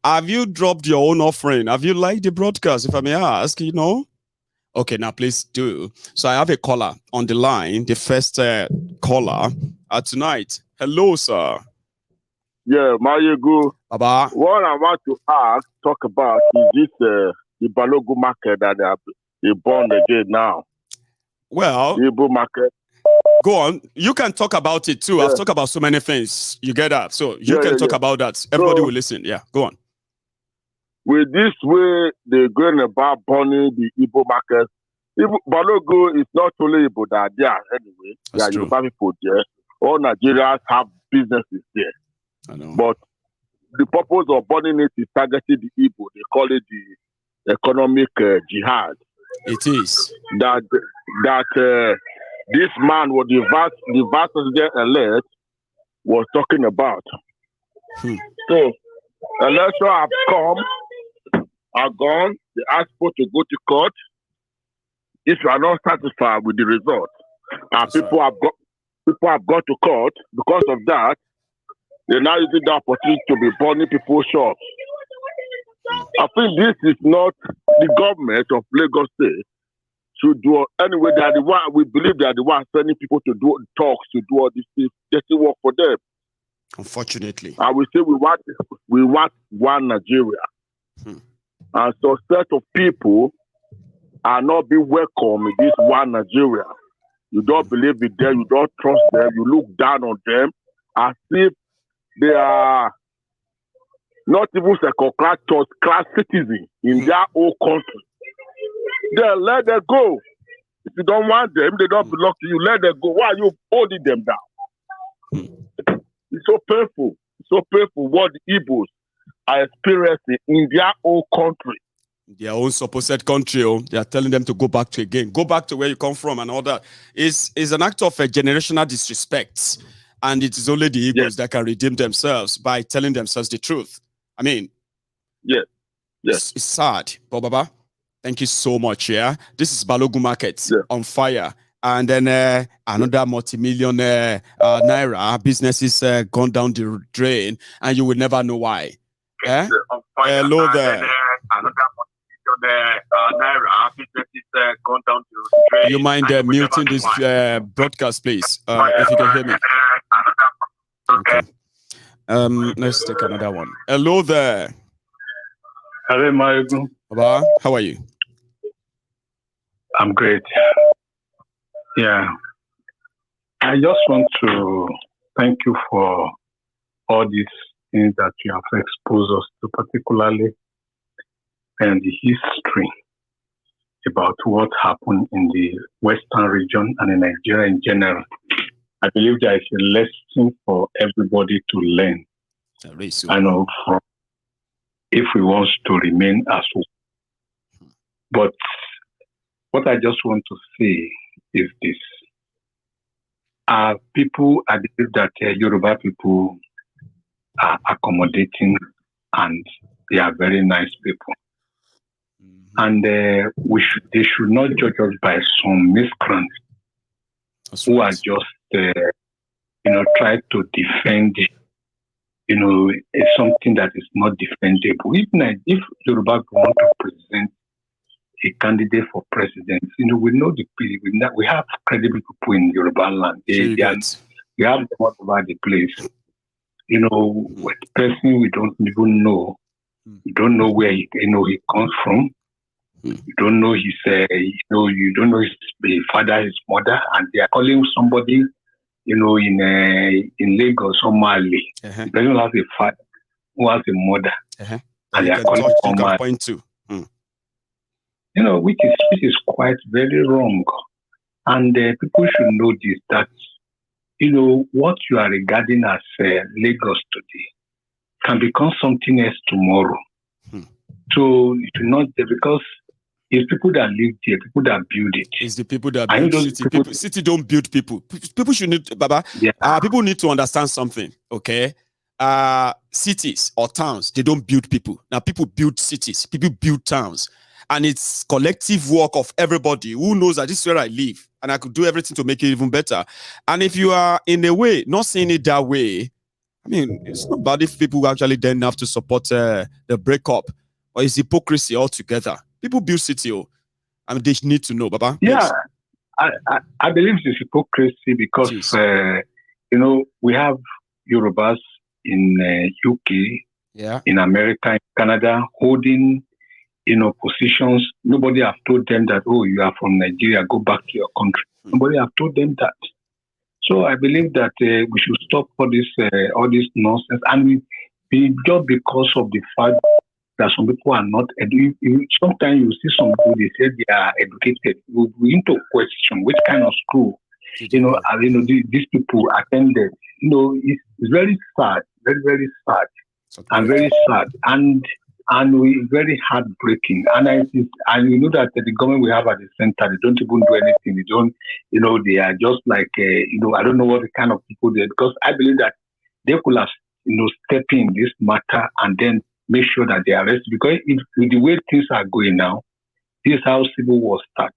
have you dropped your own offering? Have you liked the broadcast, if I may ask, Okay, now please do. So I have a caller on the line, the first caller tonight. Hello, sir. Yeah, Mayego. Baba. What I want to talk about is this the Balogu market that they born again now. Well, the Igbo market. Go on. You can talk about it too. Yeah. I've talked about so many things. You get that? So you can talk about that. Everybody will listen. Yeah, go on. With this way, they're going about burning the Igbo market. Balogu is not only Igbo that are there anyway. That's there are true. Yoruba people there. All Nigerians have businesses there. I know. But the purpose of burning it is targeting the Igbo. They call it the economic jihad. It is. That this man was the vice president elect was talking about. So election have come, are gone. They asked people to go to court. If you are not satisfied with the result, and people have got to court because of that, they're now using the opportunity to be burning people's shops. I think this is not the government of Lagos State should do anyway. They are the one, we believe they are the ones sending people to do talks, to do all these things, just to work for them. Unfortunately. And we say we want one Nigeria. And so set of people are not being welcome in this one Nigeria. You don't believe in them, you don't trust them, you look down on them as if they are not even second-class class citizens in their own country. Then let them go. If you don't want them, they don't belong to you. Let them go. Why are you holding them down? It's so painful. It's so painful what the Igbos are experiencing in their own country. Their own supposed country. They are telling them to go back to where you come from and all that. It's an act of a generational disrespect. And it is only the Igbos that can redeem themselves by telling themselves the truth. I mean, it's sad. But Baba, thank you so much. Yeah, this is Balogu Market on fire. And then another multi-million naira businesses gone down the drain, and you will never know why. Hello there. Gone down the drain. You mind muting this broadcast, please, if you can hear me? Okay. Let's take another one. Hello there. Hello, Mayego. Baba, how are you? I'm great. Yeah. I just want to thank you for all these things that you have exposed us to, particularly and the history about what happened in the Western region and in Nigeria in general. I believe there is a lesson for everybody to learn. I know from if we want to remain as well. But what I just want to say is this. People, I believe that Yoruba people are accommodating and they are very nice people. And they should not judge us by some miscreants who are just, try to defend, something that is not defendable. Even if Yoruba want to present a candidate for president, we know we have credible people in Yoruba land. We have them all over the place. With the person we don't even know. We don't know where he comes from. You don't know his, you don't know his father, his mother, and they are calling somebody, in Lagos or Mali. The person has a father who has a mother, and they are calling somebody. Point to. Which is quite very wrong, and people should know this that what you are regarding as Lagos today can become something else tomorrow. So you should not because. It's people that live there, people that build it. It's the people that build city. City don't build people. People should need, Baba. People need to understand something, okay? Cities or towns, they don't build people. Now people build cities, people build towns. And it's collective work of everybody who knows that this is where I live and I could do everything to make it even better. And if you are in a way, not seeing it that way, I mean, it's not bad if people actually then have to support the breakup, or it's hypocrisy altogether. People build city, I mean, they need to know, Baba. Yeah, I believe it's hypocrisy because, we have Yorubas in UK, in America, in Canada, holding, positions. Nobody have told them that, oh, you are from Nigeria, go back to your country. Nobody have told them that. So I believe that we should stop all this nonsense, and we just because of the fact that some people are not educated. Sometimes you see some people, they say they are educated. We need to question which kind of school, these people attended. It's very sad, very, very sad, and very sad, and very heartbreaking. And you know that the government we have at the center, they don't even do anything. They don't, they are just like, I don't know what the kind of people they are, because I believe that they could have, step in this matter and then make sure that they are arrested. Because with the way things are going now, this is how civil war starts.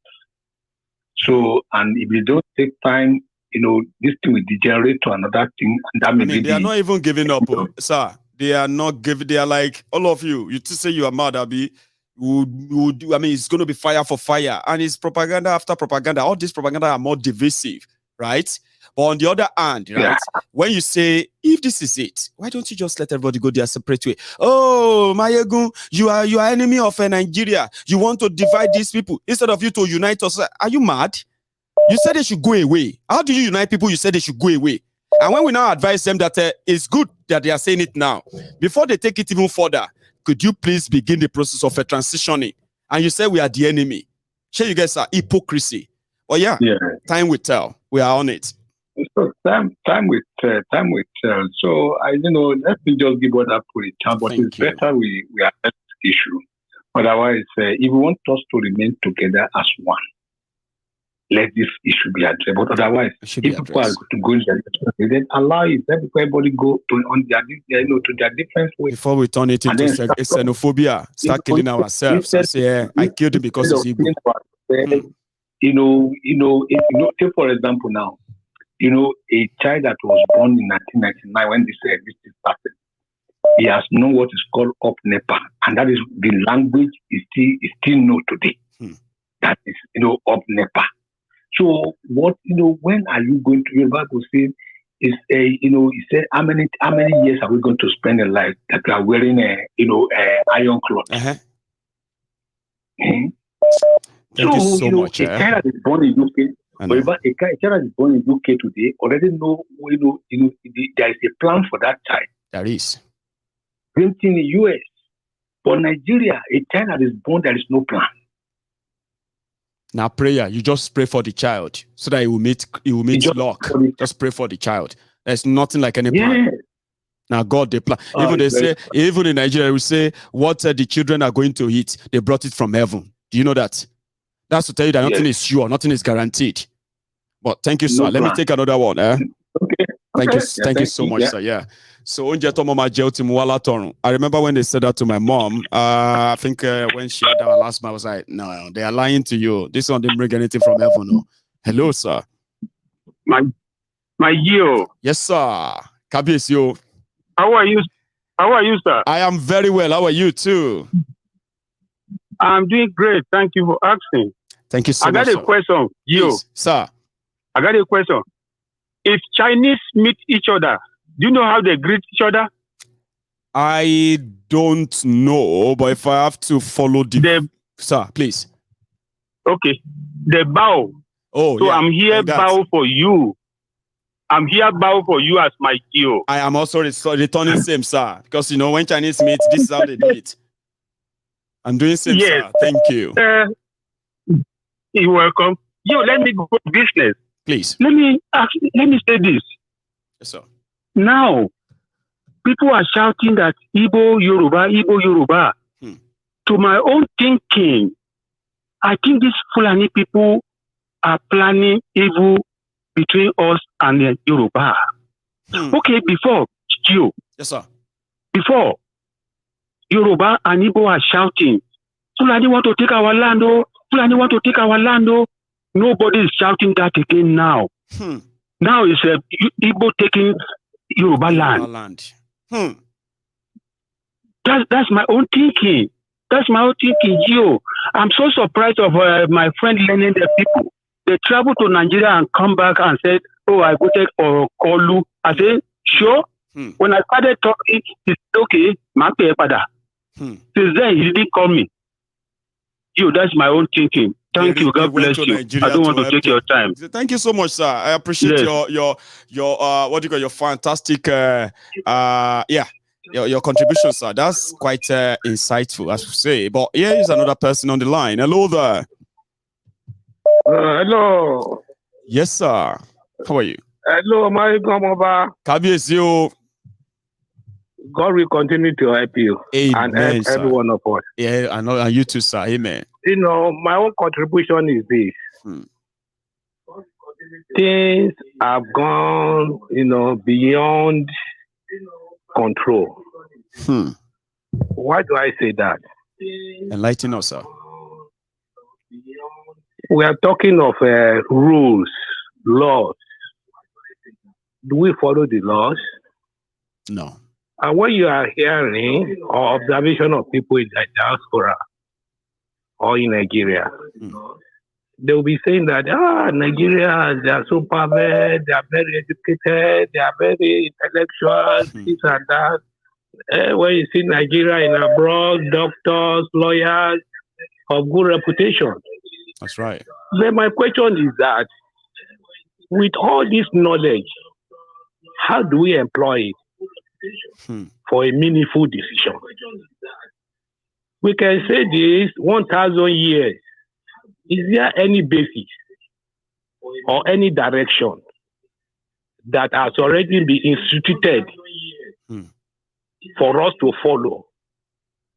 So, and if you don't take time, this thing will degenerate to another thing, and that they are not even giving up, sir. They are not giving. They are like, all of you. You say you are mad, Abi. I mean, it's going to be fire for fire, and it's propaganda after propaganda. All this propaganda are more divisive, right? But on the other hand, right, when you say, if this is it, why don't you just let everybody go their separate way? Oh, Mayegun, you are enemy of Nigeria. You want to divide these people instead of you to unite us. Are you mad? You said they should go away. How do you unite people? You said they should go away. And when we now advise them that it's good that they are saying it now, before they take it even further, could you please begin the process of transitioning? And you say we are the enemy. Sure, you guys are hypocrisy. Well, time will tell. We are on it. So time will tell. So let me just give what I put it down. But it's better we address this issue. Otherwise, if we want us to remain together as one, let this issue be addressed. But otherwise, if people are to go in their different, then allow it. Let everybody go to their different way. Before we turn it into xenophobia, start killing ourselves and say, I killed him because he's Igbo. Take for example now, a child that was born in 1999 when this started, he has known what is called up NEPA, and that is the language is still known today. That is, up NEPA. So what, when are you going to, your Bible says, he said, how many years are we going to spend in life that we are wearing iron cloth? Thank you so much. A child that is born in UK, a child that is born in UK today already know, there is a plan for that child. There is. Same thing in the US. For Nigeria, a child that is born, there is no plan. Now prayer, you just pray for the child so that it will meet luck. Just pray for the child. There's nothing like any plan. Now God, they plan. Even in Nigeria, we say what the children are going to eat, they brought it from heaven. Do you know that? That's to tell you that nothing is sure, nothing is guaranteed. But thank you, sir. Let me take another one. Okay. Thank you so much, sir. Yeah. So I remember when they said that to my mom. I think when she had our last month, I was like, no, they are lying to you. This one didn't bring anything from heaven. No. Hello, sir. My yo. Yes, sir. Kabis, yo. How are you, sir? I am very well. How are you too? I'm doing great. Thank you for asking. Thank you so much. I got a question. Yo. Please, sir. I got a question. If Chinese meet each other, do you know how they greet each other? I don't know, but if I have to follow sir, please. Okay. They bow. Oh, so I'm here bow for you. I'm here bow for you as my CEO. I am also returning same, sir. Because, when Chinese meet, this is how they do it. I'm doing same, sir. Thank you. You're welcome. Yo, let me go to business. Please. Let me say this. Yes, sir. Now, people are shouting that Igbo, Yoruba. To my own thinking, I think these Fulani people are planning evil between us and the Yoruba. Okay, before, you. Yes, sir. Before, Yoruba and Igbo are shouting, Fulani want to take our land, oh. Fulani want to take our land, oh. Nobody is shouting that again now. Now it's Igbo taking Yoruba land. That's my own thinking. That's my own thinking, Gio. I'm so surprised of my friend learning the people. They travel to Nigeria and come back and said, "Oh, I voted for Kolu." I said, "Sure." When I started talking, he said, "Okay, Since then, he didn't call me. Gio, that's my own thinking. Thank you. God bless you. I don't want to take your time. Thank you so much, sir. I appreciate your what do you call your fantastic your contribution, sir. That's quite insightful, as we say. But here is another person on the line. Hello there. Hello. Yes, sir. How are you? Hello, my Gomova. Kabiyesi. God will continue to help you. Amen, and help every one of us. Yeah, I know, and you too, sir. Amen. You know, my own contribution is this. Things have gone, beyond control. Why do I say that? Enlighten us, sir. We are talking of rules, laws. Do we follow the laws? No. And when you are hearing or observation of people in the diaspora or in Nigeria, they will be saying that, Nigeria, they are so perfect, they are very educated, they are very intellectual, this and that. When you see Nigeria in abroad, doctors, lawyers of good reputation. That's right. Then my question is that, with all this knowledge, how do we employ it for a meaningful decision? We can say this 1,000 years. Is there any basis or any direction that has already been instituted for us to follow,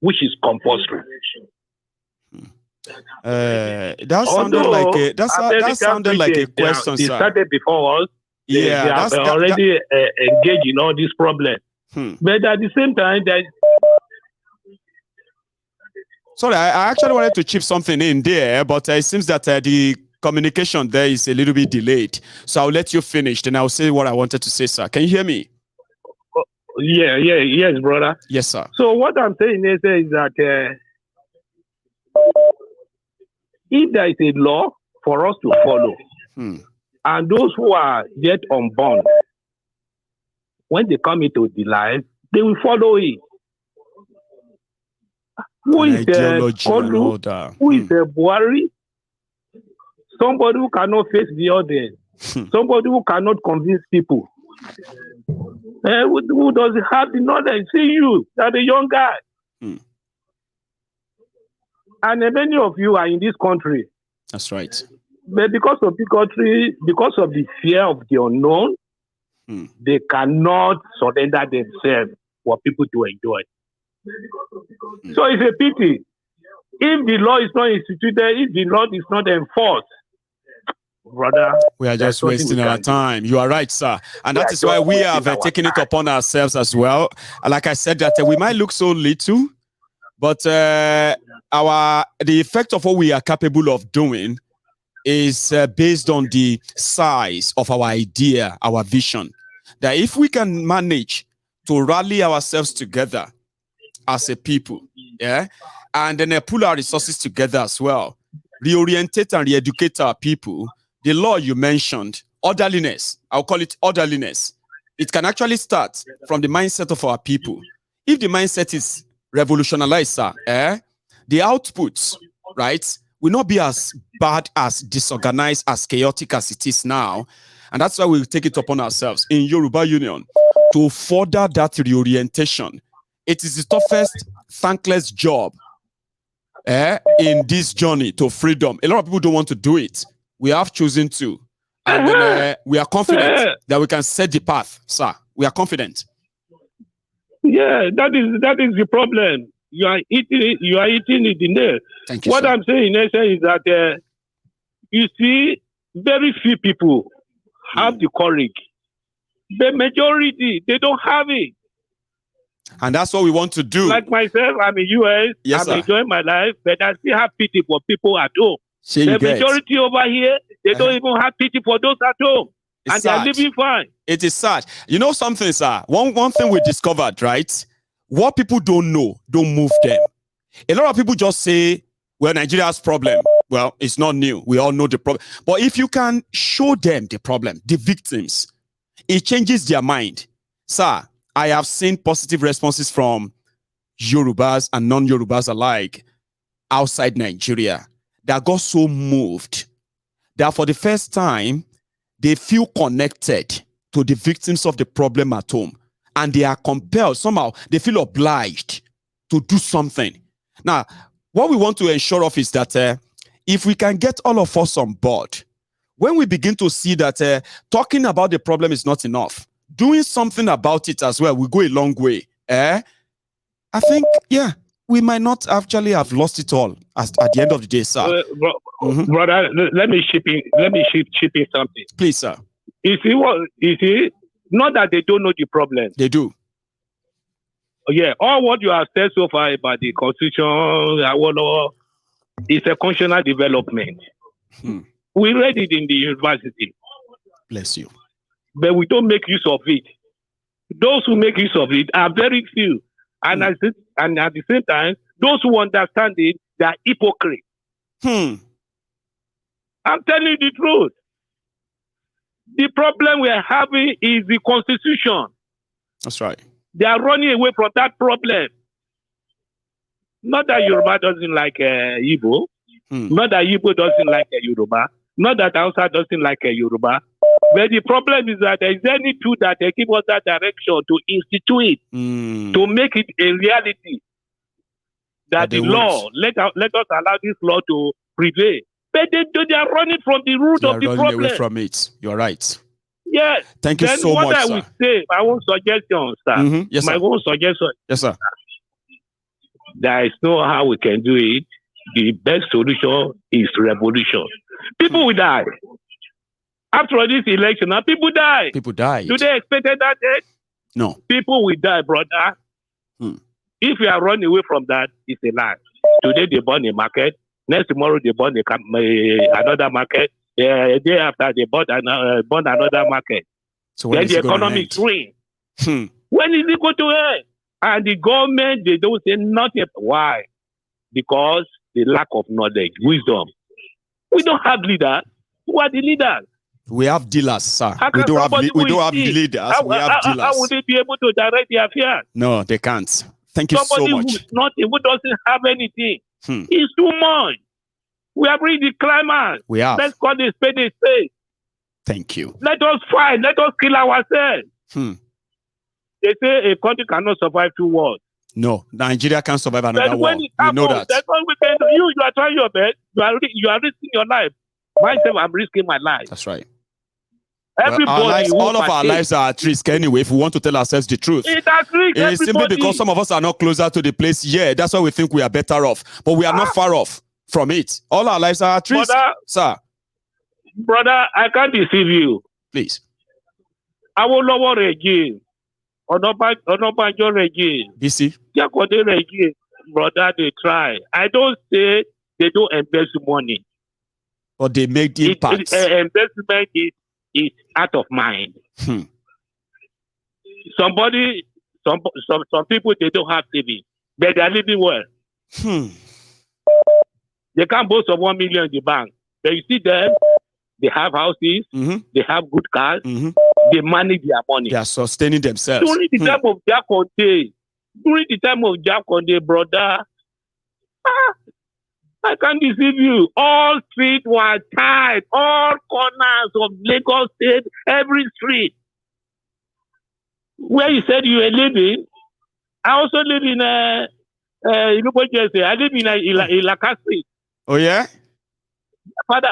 which is compulsory? That sounded like a question, they sir. started before us. They have that's already engaged in all these problems. But at the same time, sorry, I actually wanted to chip something in there, but it seems that the communication there is a little bit delayed. So I'll let you finish, then I'll say what I wanted to say, sir. Can you hear me? Yes, brother. Yes, sir. So what I'm saying is that if there is a law for us to follow, and those who are yet unborn, when they come into the life, they will follow it. Who is Kolu? Who is Buhari? Somebody who cannot face the audience. Somebody who cannot convince people. Who doesn't have the knowledge? See you, that a young guy. And many of you are in this country. That's right. But because of the country, because of the fear of the unknown, they cannot surrender themselves for people to enjoy. So it's a pity. If the law is not instituted, if the law is not enforced, brother, we are just wasting our time. You are right, sir. And that is why we have taken it upon ourselves as well. Like I said, that we might look so little, but the effect of what we are capable of doing is based on the size of our idea, our vision. That if we can manage to rally ourselves together as a people, and then pull our resources together as well, reorientate and re-educate our people, the law you mentioned, orderliness, I'll call it orderliness, it can actually start from the mindset of our people. If the mindset is revolutionized, sir, the outputs, right, will not be as bad, as disorganized, as chaotic as it is now. And that's why we'll take it upon ourselves in Yoruba Union to further that reorientation. It is the toughest, thankless job in this journey to freedom. A lot of people don't want to do it. We have chosen to. And then, we are confident that we can set the path, sir. We are confident. Yeah, that is the problem. You are eating it in there. Thank you, what sir. I'm saying is that you see, very few people have the courage. The majority, they don't have it. And that's what we want to do. Like myself, I'm in US. Yes, I'm enjoying my life, but I still have pity for people at home. The majority over here, they don't even have pity for those at home. It's they're living fine. It is sad. You know something, sir? One thing we discovered, right? What people don't know, don't move them. A lot of people just say, well, Nigeria has problem. Well, it's not new. We all know the problem. But if you can show them the problem, the victims, it changes their mind. Sir, I have seen positive responses from Yorubas and non-Yorubas alike outside Nigeria that got so moved that for the first time, they feel connected to the victims of the problem at home. And they are compelled, somehow, they feel obliged to do something. Now, what we want to ensure of is that if we can get all of us on board, when we begin to see that talking about the problem is not enough, doing something about it as well will go a long way. I think, yeah, we might not actually have lost it all at the end of the day, sir. Brother, let me chip in something. Please, sir. You see, not that they don't know the problem. They do. Yeah, all what you have said so far about the constitution, is a functional development. We read it in the university. Bless you. But we don't make use of it. Those who make use of it are very few. And at the same time, those who understand it, they are hypocrites. I'm telling you the truth. The problem we are having is the constitution. That's right. They are running away from that problem. Not that Yoruba doesn't like Igbo. Not that Igbo doesn't like Yoruba. Not that Hausa doesn't like Yoruba. But the problem is that there is any tool that they give us that direction to institute it, to make it a reality. That the law, let us allow this law to prevail. But they are running from the root of the problem. They are running away from it. You're right. Yes. Thank you so much, sir. What I would say, my own suggestion, sir. Yes, sir. My own suggestion. Yes, sir. There is no how we can do it. The best solution is revolution. People will die. After this election, people die. People die. Do they expect that death? No. People will die, brother. If you are running away from that, it's a lie. Today they burn a market. Next tomorrow they burn another market. A day after they burn another market. So when then the economy swing. When is it going to end? And the government, they don't say nothing. Why? Because the lack of knowledge, wisdom. We don't have leaders. Who are the leaders? We have dealers, sir. We don't have leaders. We have dealers. How would they be able to direct the affairs? No, they can't. Thank you so much. Who doesn't have anything. It's too much. We have reached the climax. We have. Let's call this spade a spade. Thank you. Let us fight. Let us kill ourselves. They say a country cannot survive 2 wars. No, Nigeria can't survive another war. We know that. That's what we can do. You are trying your best. You are risking your life. Myself, I'm risking my life. That's right. Everybody, all of our lives are at risk anyway, if we want to tell ourselves the truth. It's at risk. It is simply because some of us are not closer to the place. Yeah, that's why we think we are better off. But we are not far off from it. All our lives are at risk, sir. Brother, I can't deceive you. Please. I will lower regime. Onobanjo regime. BC. Jakode regime. Brother, they try. I don't say they don't invest money. But they make the impact. Investment is out of mind. Some people, they don't have savings, but they are living well. They can't boast of 1 million in the bank. But you see them, they have houses, they have good cars, they manage their money. They are sustaining themselves. During the time of Jack Conde, brother, I can't deceive you. All streets were tied. All corners of Lagos State, every street. Where you said you were living, I also live in I live in Ilaka Street. Oh yeah?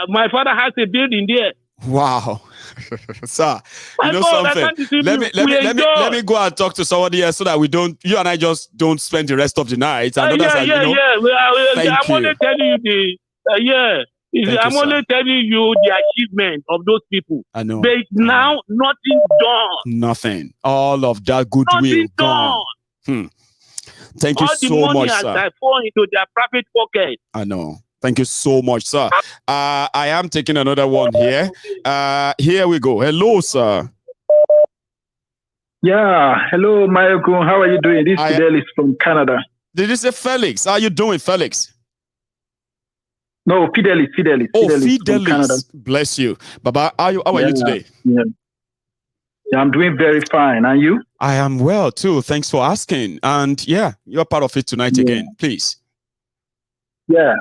My father has a building there. Wow. Sir, you know something? Let me go and talk to somebody else so that you and I just don't spend the rest of the night. And I'm only telling you I'm only telling you the achievement of those people. I know. But now nothing done. Nothing. All of that goodwill gone. Thank you so much, sir. All the money has fall into their private pocket. I know. Thank you so much, sir. I am taking another one here. Here we go. Hello, sir. Yeah. Hello, Mayoko. How are you doing? This is Fidelis from Canada. Did you say Felix? How are you doing, Felix? No, Fidelis. Oh, Fidelis from Canada. Bless you. Baba, how are you today? Yeah, I'm doing very fine. And you? I am well, too. Thanks for asking. And yeah, you're part of it tonight again. Please. Yeah.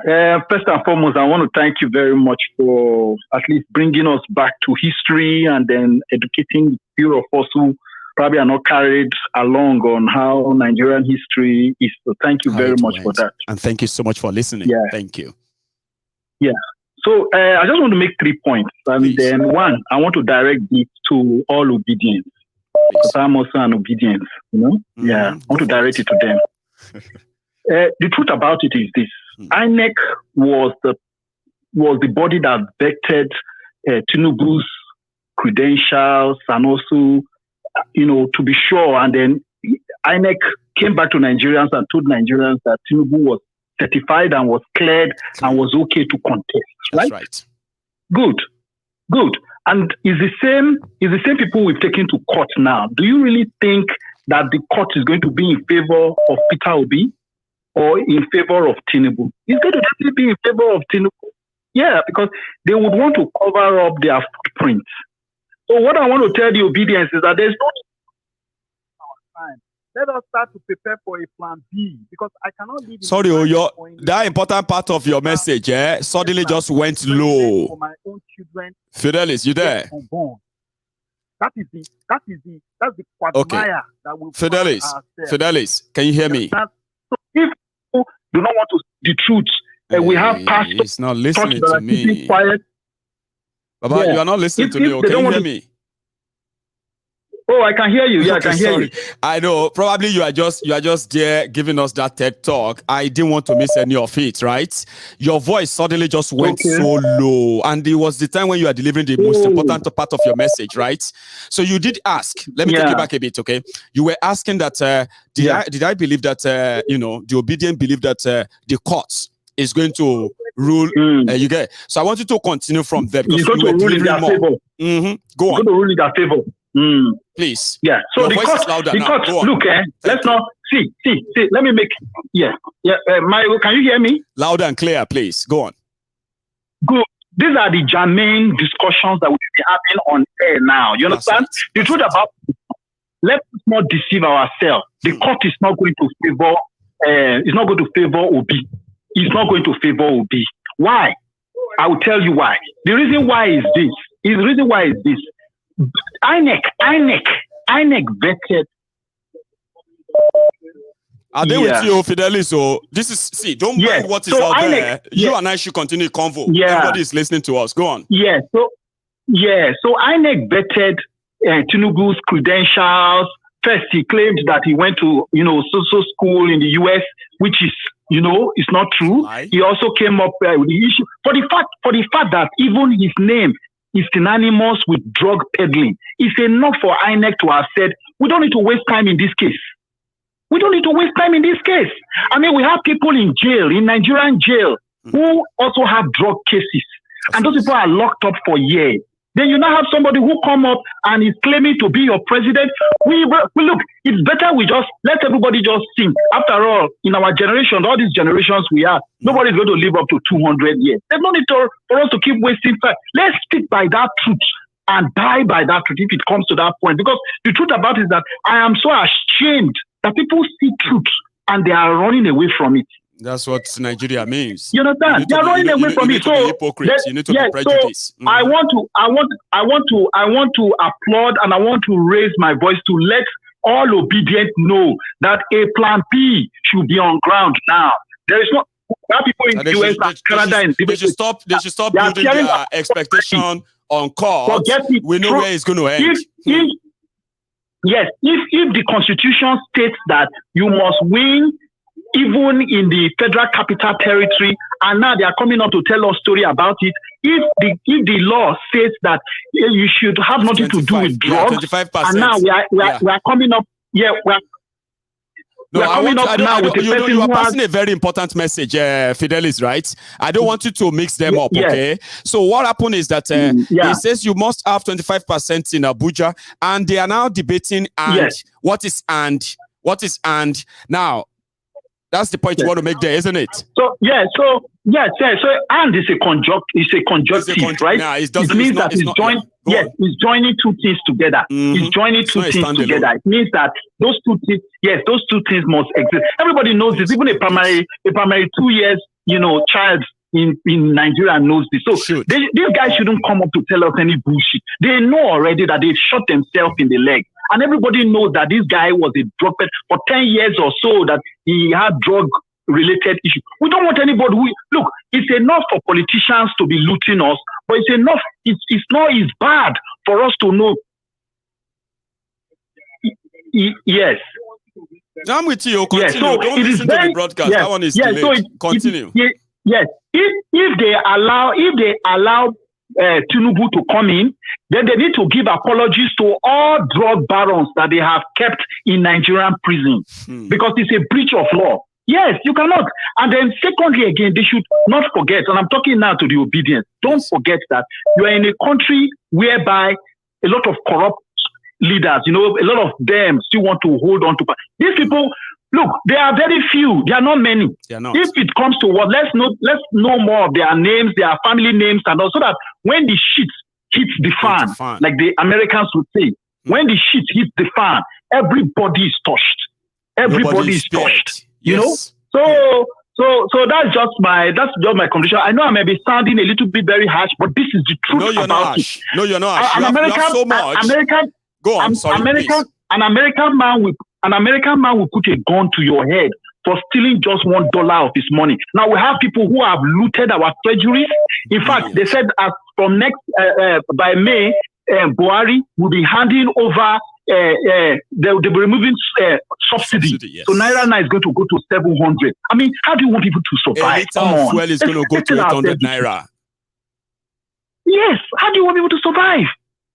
First and foremost, I want to thank you very much for at least bringing us back to history and then educating a few of us who probably are not carried along on how Nigerian history is. So thank you very much for that. And thank you so much for listening. Yeah. Thank you. Yeah. So I just want to make 3 points. And then one, I want to direct it to all obedience. Because I'm also an obedience, you know? Yeah. I want to direct it to them. The truth about it is this. INEC was the body that vetted Tinubu's credentials and also, you know, to be sure. And then INEC came back to Nigerians and told Nigerians that Tinubu was certified and was cleared and was okay to contest. That's right. Good. And it's the same people we've taken to court now. Do you really think that the court is going to be in favor of Peter Obi or in favor of Tinubu? It's going to definitely be in favor of Tinubu. Yeah, because they would want to cover up their footprint. So what I want to tell the obedience is that there's no time. Let us start to prepare for a plan B because I cannot leave. Sorry, that important part of your message, suddenly just went low. For my own children. Fidelis, you there? That's the quagmire that will. Fidelis, can you hear me? So if people do not want to the truth, we have pastors. He's not listening to me. Quiet. Baba, you are not listening to me. Can you hear me? Oh, I can hear you. Yeah, I can hear you. I know. Probably you are just there giving us that TED talk. I didn't want to miss any of it, right? Your voice suddenly just went so low. And it was the time when you are delivering the most important part of your message, right? So you did ask. Let me take you back a bit, okay? You were asking that, did I believe that, the obedient believe that the courts is going to rule, you get. So I want you to continue from there because you were delivering more. Go on. Going to rule in their favor. Please. Yeah. So the court, look, let's not see. Let me make. Yeah. Mario, can you hear me? Loud and clear, please. Go on. Good. These are the germane discussions that we'll be having on air now. You understand? The truth about let's not deceive ourselves. The court is not going to favor. It's not going to favor Obi. It's not going to favor Obi. Why? I will tell you why. The reason why is this. INEC vetted. Are they with you, Fidelis? So this is don't mind what is out INEC, there. You and I should continue convo. Everybody is listening to us. Go on. So INEC vetted Tinubu's credentials. First, he claimed that he went to so school in the US, which is it's not true. He also came up with the issue for the fact that even his name is synonymous with drug peddling. It's enough for INEC to have said, we don't need to waste time in this case. I mean, we have people in jail, in Nigerian jail, who also have drug cases. And those people are locked up for years. Then you now have somebody who come up and is claiming to be your president. We look, it's better we just let everybody just sing. After all, in our generation, all these generations we have, nobody's going to live up to 200 years. There's no need for us to keep wasting time. Let's stick by that truth and die by that truth if it comes to that point. Because the truth about it is that I am so ashamed that people see truth and they are running away from it. That's what Nigeria means. You understand? They're running away from it. So you need to be prejudiced. So I want to applaud and I want to raise my voice to let all obedient know that a plan B should be on ground now. There is not people in the US and Canada and they should stop building their expectation on court. We know where it's going to end. If the Constitution states that you must win even in the Federal Capital Territory, and now they are coming up to tell us story about it. If the law says that you should have nothing to do with drugs, and now we are coming up, No, we are coming up now with a person you are who passing a very important message, Fidelis, right? I don't want you to mix them up, okay? So what happened is that he says you must have 25% in Abuja, and they are now debating what is now. That's the point you want to make there, isn't it? So and it's a conjunctive, right? Nah, it means that he's joining two things together. He's joining two things together. It means that those two things must exist. Everybody knows this. Even a primary 2 years, child in Nigeria knows this. So these guys shouldn't come up to tell us any bullshit. They know already that they've shot themselves in the leg. And everybody knows that this guy was a drug peddler for 10 years or so, that he had drug-related issues. We don't want anybody look, it's enough for politicians to be looting us, but it's enough, it's not as bad for us to know. Yes. I'm with you. Continue. So don't listen to the broadcast. That one is delayed. Continue. If they allow Tinubu to come in, then they need to give apologies to all drug barons that they have kept in Nigerian prison because it's a breach of law. Yes, you cannot. And then secondly, again, they should not forget, and I'm talking now to the obedience, don't forget that you are in a country whereby a lot of corrupt leaders, a lot of them still want to hold on to power. These people, look, they are very few. They are not many. They are not. If it comes to what, let's know more of their names, their family names, and also that when the shit hits the fan, like the Americans would say, when the shit hits the fan, everybody is touched. Everybody is touched. You know? So that's just my conclusion. I know I may be sounding a little bit very harsh, but this is the truth. No, you're not harsh. No, you're not harsh. You have so much. Go on. An American man will put a gun to your head for stealing just $1 of his money. Now we have people who have looted our treasuries. In fact, they said as from by May, Buhari will be handing over. They'll be removing subsidy. Yes. So Naira is going to go to 700. I mean, how do you want people to survive? A liter of fuel is going to go to 800 Naira. Yes. How do you want people to survive?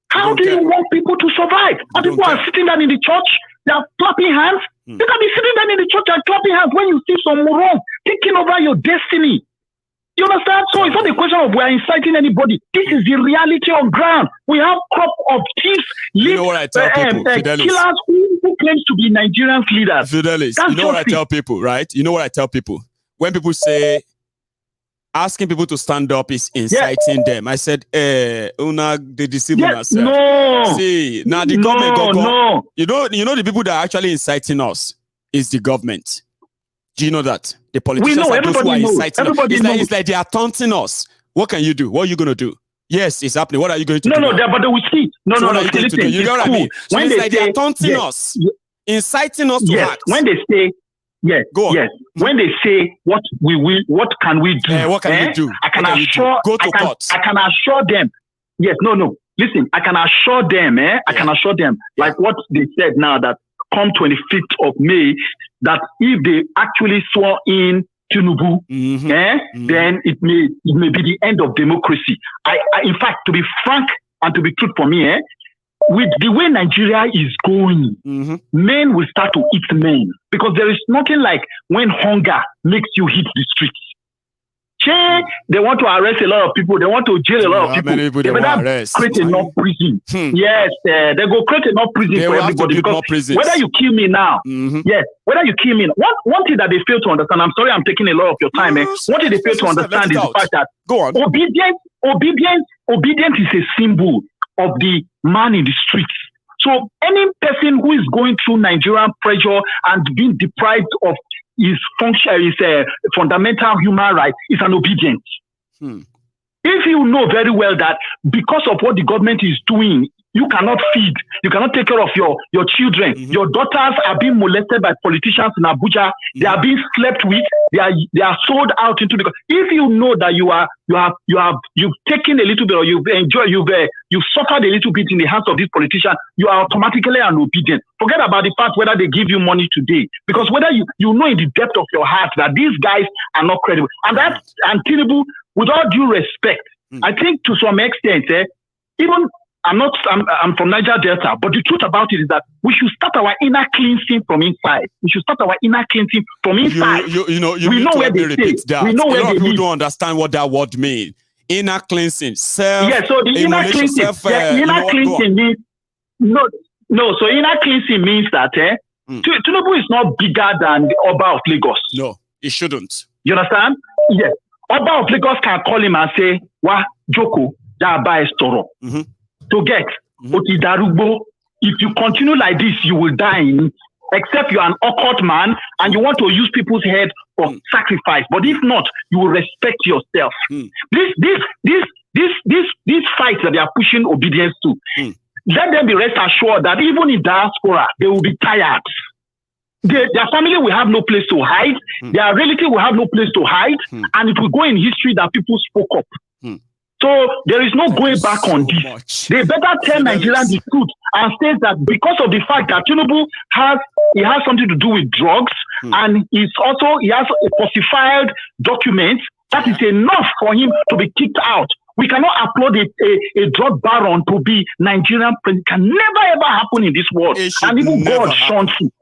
How do you want people to survive? And people are sitting down in the church, they are clapping hands. You can be sitting down in the church and clapping hands when you see some moron taking over your destiny. You understand? So it's not a question of we are inciting anybody. This is the reality on ground. We have crop of thieves, killers who claims to be Nigerian leaders. Fidelis, you know what I tell people, right? You know what I tell people? When people say asking people to stand up is inciting them, I said, una they deceive us. No. See, now the government go. You know the people that are actually inciting us is the government. Do you know that? The politicians are those who are inciting us. It's like they are taunting us. What can you do? What are you going to do? Yes, it's happening. What are you going to do? But they will see. What are you going to do? You know what I mean? So when they are taunting us, inciting us to act. When they say, go on. Yes. When they say, what can we do? What can you do? I can assure. Go to court. I can assure them. Yes. No. Listen, I can assure them. I can assure them. Like what they said now, that come 25th of May, that if they actually swore in Tinubu, then it may be the end of democracy. I in fact, to be frank and to be truth for me, with the way Nigeria is going, men will start to eat men, because there is nothing like when hunger makes you hit the streets. They want to arrest a lot of people. They want to jail a lot of people. They better create enough prison. Yes, they go create enough prison for everybody. Because whether you kill me now, whether you kill me, one thing that they fail to understand, I'm sorry I'm taking a lot of your time, one thing they fail to understand is the fact that obedience is a symbol of the man in the streets. So any person who is going through Nigerian pressure and being deprived of his function, his fundamental human right, is an obedience. If you know very well that because of what the government is doing, you cannot feed, you cannot take care of your children. Your daughters are being molested by politicians in Abuja. They are being slept with. They are sold out into the. If you know that you've taken a little bit, or you've suffered a little bit in the hands of these politicians, you are automatically an obedient. Forget about the fact whether they give you money today, because whether you know in the depth of your heart that these guys are not credible. And Tinubu, with all due respect, I think to some extent, even I'm from Niger Delta, but the truth about it is that we should start our inner cleansing from inside. We should start our inner cleansing from inside. You know where they repeat that. We know where a lot of people live. don't understand what that word means. Inner cleansing, self. Yeah, so the inner cleansing, cleansing means So inner cleansing means that Tinubu is not bigger than the Oba of Lagos. No, it shouldn't. You understand? Yes. Oba of Lagos can call him and say, "Wa Joko, Jaba Estoro." To get Otidarugbo. If you continue like this, you will die. Except you're an occult man and you want to use people's head for sacrifice. But if not, you will respect yourself. These fights that they are pushing obedience to, let them be rest assured that even in diaspora, they will be tired. Their family will have no place to hide. Their relative will have no place to hide. And it will go in history that people spoke up. So there is no going back on this. They better tell Nigerians the truth and say that because of the fact that Tinubu has something to do with drugs and he has a falsified document, that is enough for him to be kicked out. We cannot applaud a drug baron to be Nigerian president. It can never ever happen in this world. And even God shuns it.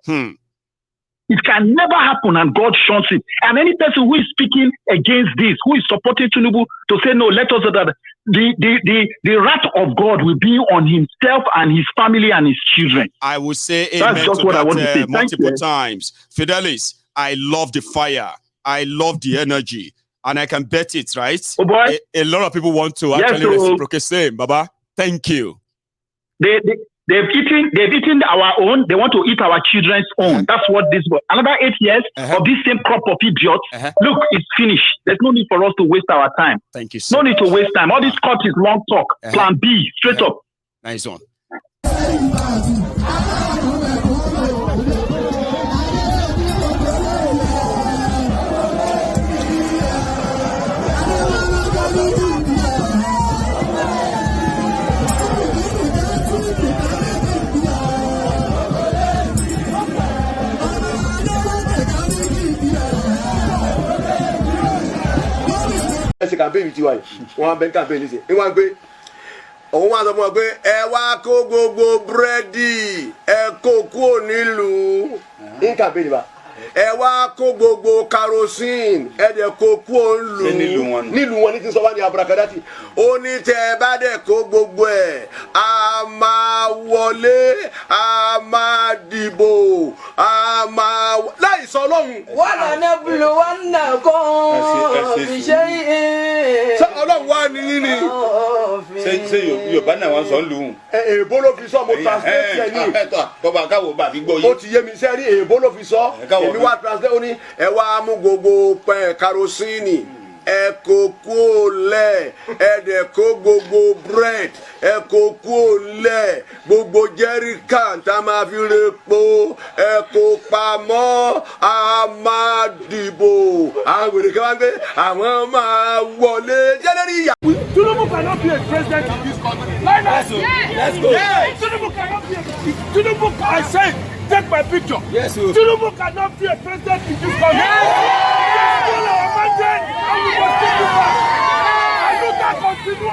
It can never happen, and God shuns it. And any person who is speaking against this, who is supporting Tinubu to say no, let us that the wrath of God will be on himself and his family and his children. I will say that's just what I want to say. Multiple times. Fidelis, I love the fire. I love the energy. And I can bet it, right? Oh boy. A lot of people want to actually reciprocate. Same, Baba. Thank you. They've eaten our own. They want to eat our children's own. That's what this was. Another 8 years of this same crop of idiots. Look, it's finished. There's no need for us to waste our time. Thank you, sir. No need to waste time. All this cut is long talk. Plan B, straight up. Nice one. Ẹsẹ̀ campaign ti wáyé wọ́n bẹ campaign ṣe é wọ́n gbé òun wá sọ fún ọ pé ẹ wá kó gbogbo búrẹ́dì ẹ kó kúrò nílùú ní campaign bá ẹ wá kó gbogbo kerosene ẹ dẹ̀ kó kúrò nílùú wọn ní ti sọ wá ní abúrakadàtì ó ní tẹ ẹ bá dẹ̀ kó gbogbo ẹ a máa wọlé a máa dìbò a máa láì sọ lóhùn. wọ́n lànà bulu wọn nà kọ́ fi ṣe é. ṣé ọlọ́run wá ní yín ni. ṣé yorùbá náà wọ́n sọ ń lù ú. èèbó ló fi sọ mo translate ẹ ní. bọ́ba káwọ́ bá fi gbọ́ yìí. ó ti yé mi sẹ́rí èèbó ló fi sọ èmi wá translate ó ní ẹ wá mú gbogbo kerosene ẹ kó kúrò lẹ̀ ẹ dẹ̀ kó gbogbo bread ẹ kó kúrò lẹ̀ gbogbo jerrycan tá a máa fi repo ẹ kó pamọ́ a máa dìbò àwọn wèrè kan wá gbé àwọn máa wọlé jẹ́lẹ́rì ìyá. Tinubu cannot be a president in this country. Let's go. Tinubu cannot be Tinubu, I say, take my picture. Yes, sir. Tinubu cannot be a president in this country. All our mandate, and we must take it back. And you can continue.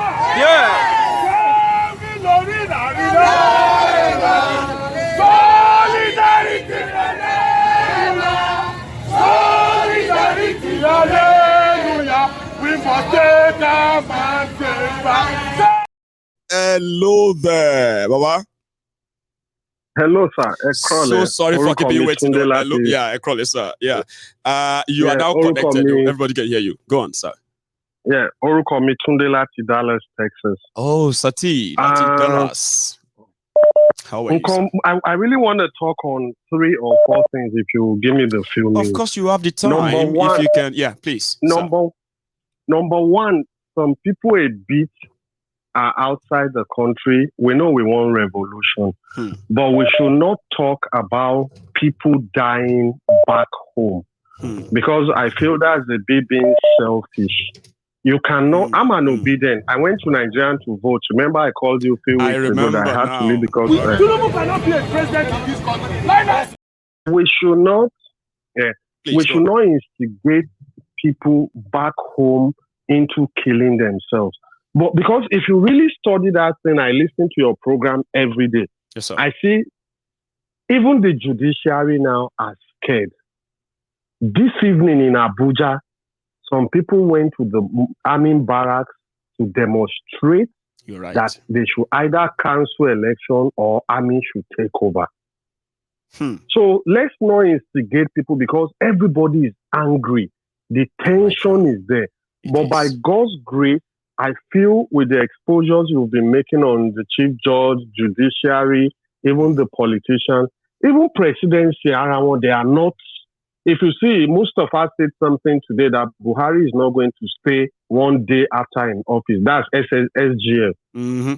Solidarity. Solidarity. Hallelujah. We must take our mandate back. Hello there, Baba. Hello, sir. Electoral. So sorry for keeping you waiting. Yeah, Electoral, sir. Yeah. You are now connected. Everybody can hear you. Go on, sir. Yeah, Oruko mi Tunde lati Dallas, Texas. Oh, Sati, Dallas. How are you, sir? I really want to talk on 3 or 4 things if you give me the few minutes. Of course, you have the time. Number one, if you can. Yeah, please. Number one, some people a bit are outside the country. We know we want revolution, but we should not talk about people dying back home because I feel that's a bit being selfish. You cannot. I'm an obedient. I went to Nigeria to vote. Remember, I called you a few weeks ago that I had to leave because Tinubu cannot be a president in this country. We should not. We should not instigate people back home into killing themselves. But because if you really study that thing, I listen to your program every day. Yes, sir. I see even the judiciary now are scared. This evening in Abuja, some people went to the army barracks to demonstrate You're right. that they should either cancel election or army should take over. So let's not instigate people because everybody is angry. The tension is there. But by God's grace, I feel with the exposures you've been making on the chief judge, judiciary, even the politicians, even presidency, they are not. If you see, most of us said something today that Buhari is not going to stay one day after in office. That's SGF.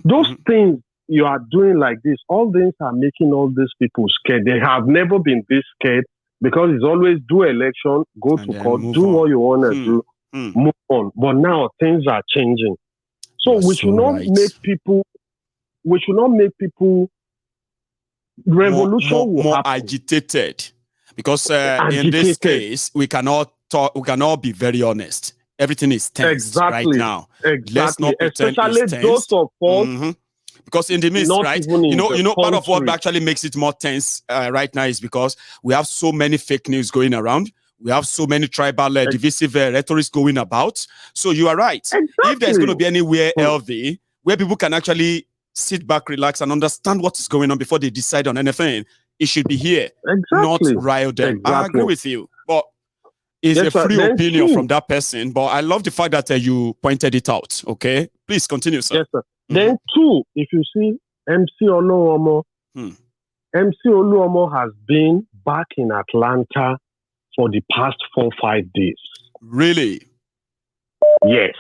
Those things you are doing like this, all things are making all these people scared. They have never been this scared because it's always do election, go to court, do what you want to do, move on. But now things are changing. So we should not make people, revolution more agitated. Because in this case, we cannot be very honest. Everything is tense right now. Let's not pretend especially it's tense. Those of us, because in the midst, right? You know, part of what actually makes it more tense right now is because we have so many fake news going around. We have so many tribal divisive rhetoric going about. So you are right. If there's going to be anywhere healthy where people can actually sit back, relax, and understand what is going on before they decide on anything, it should be here, not rile them. I agree with you, but it's a free opinion from that person. But I love the fact that you pointed it out. Okay, please continue, sir. Yes, sir. Then two, if you see MC Oluomo, MC Oluomo has been back in Atlanta for the past 4-5 days. Really? Yes,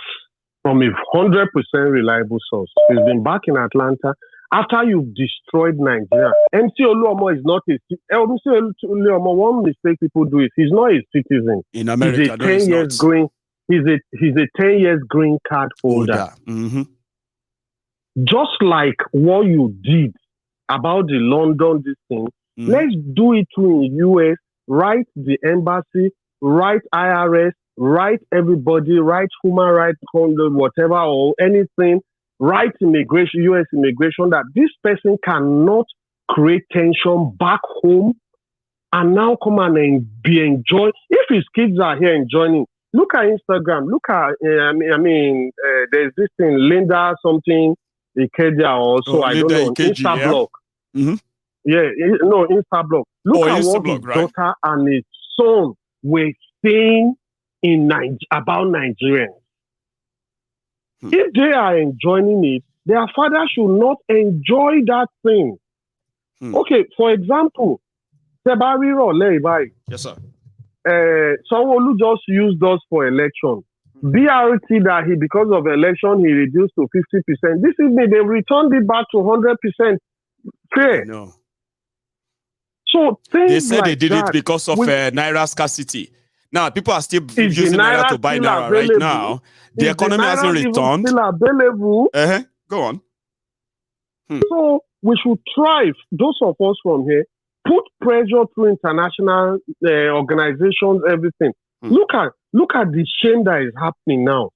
from a 100% reliable source. He's been back in Atlanta. After you've destroyed Nigeria, MC Oluomo is not a MC Oluomo. One mistake people do is he's not a citizen. In America, he's a 10 years green. He's a 10 years green card holder. Just like what you did about the London this thing, let's do it too in US. Write the embassy, write IRS, write everybody, write human rights, whatever or anything. Right immigration, US immigration, that this person cannot create tension back home and now come and be enjoyed. If his kids are here enjoying, look at Instagram, look at, there's this thing, Linda something, Ikedia also, I don't know, Instablog. Instablog. Look at what his daughter and his son were saying about Nigerians. If they are enjoying it, their father should not enjoy that thing. Okay, for example, Sebariro Leibai. Yes, sir. Sanwo-Olu just used us for election. BRT that because of election, he reduced to 50%. This evening, they returned it back to 100% fair. No. So they said they did it because of Naira scarcity. Now, people are still using Naira to buy Naira right now. The economy hasn't returned. Still available. Go on. So we should try, those of us from here, put pressure through international organizations, everything. Look at the shame that is happening now.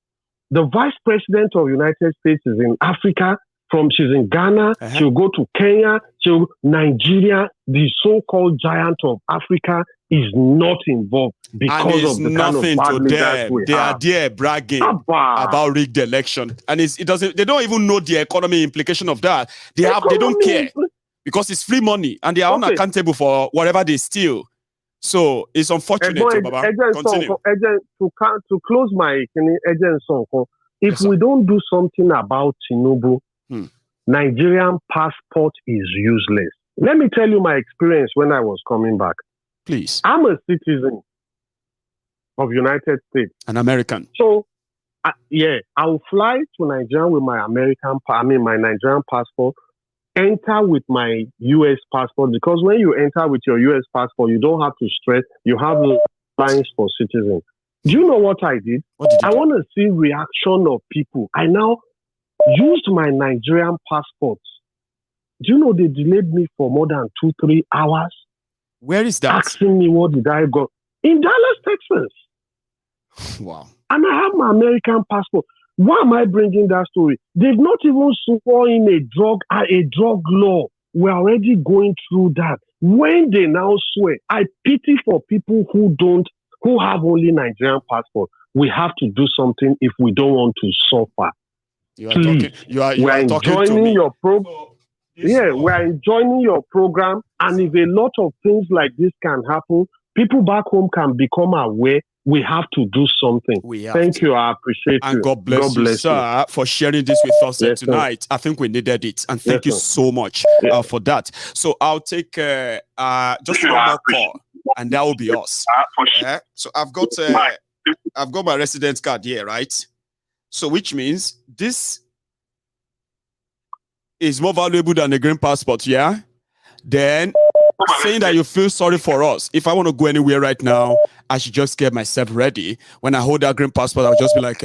The vice president of the United States is in Africa. She's in Ghana. She'll go to Kenya. Nigeria, the so-called giant of Africa, is not involved because of the kind of bad leaders we have. They are there bragging about rigged election, and it doesn't. They don't even know the economy implication of that. They don't care because it's free money, and they are unaccountable for whatever they steal. So it's unfortunate. Baba. Continue. To close my if we don't do something about Tinubu, Nigerian passport is useless. Let me tell you my experience when I was coming back. Please. I'm a citizen of United States. An American. So, I'll fly to Nigeria with my my Nigerian passport, enter with my US passport, because when you enter with your US passport, you don't have to stress, you have lines for citizens. Do you know what I did? I want to see reaction of people. I now used my Nigerian passport. Do you know they delayed me for more than 2-3 hours? Where is that? Asking me what did I go? In Dallas, Texas. Wow. And I have my American passport. Why am I bringing that story? They've not even sworn in a drug law. We're already going through that. When they now swear, I pity for people who have only Nigerian passport. We have to do something if we don't want to suffer. Please, we're enjoying your program. Yeah, we're enjoying your program. And if a lot of things like this can happen, people back home can become aware. We have to do something. Thank you. I appreciate you. And God bless you, sir, for sharing this with us tonight. Sir. I think we needed it. And thank you so much for that. So I'll take just one more call, and that will be us. So I've got my residence card here, right? So which means this is more valuable than a green passport, yeah? Then saying that you feel sorry for us. If I want to go anywhere right now, I should just get myself ready. When I hold that green passport, I'll just be like,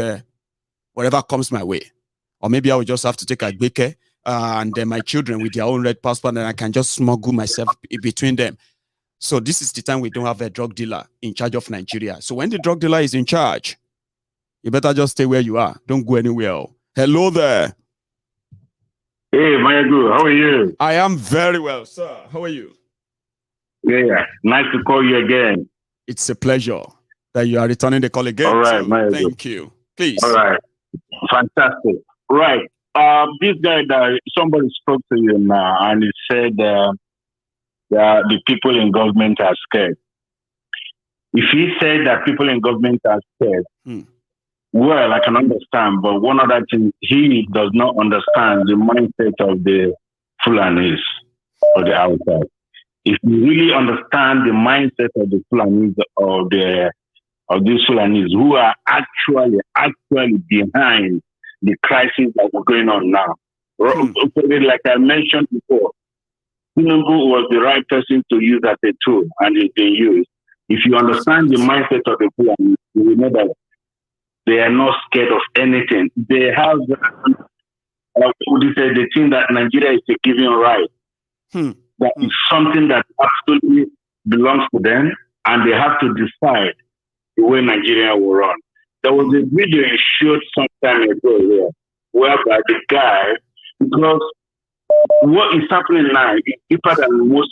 whatever comes my way. Or maybe I will just have to take a gbeke and then my children with their own red passport, and I can just smuggle myself between them. So this is the time we don't have a drug dealer in charge of Nigeria. So when the drug dealer is in charge, you better just stay where you are. Don't go anywhere. Hello there. Hey, Mayagu, how are you? I am very well, sir. How are you? Yeah, nice to call you again. It's a pleasure that you are returning the call again. All right, so thank you. Please. All right. Fantastic. Right. This guy that somebody spoke to you now, and he said the people in government are scared. If he said that people in government are scared, well, I can understand. But one other thing, he does not understand the mindset of the Fulanis or the outside. If you really understand the mindset of the Fulanis of these Fulanis who are actually behind the crisis that is going on now. Like I mentioned before, Tinubu was the right person to use as a tool, and it's been used. If you understand the mindset of the Fulanis, you will know that they are not scared of anything. They have the thing that Nigeria is a given right. That is something that absolutely belongs to them, and they have to decide the way Nigeria will run. There was a video you showed some time ago here, whereby the guy, because what is happening now is deeper than what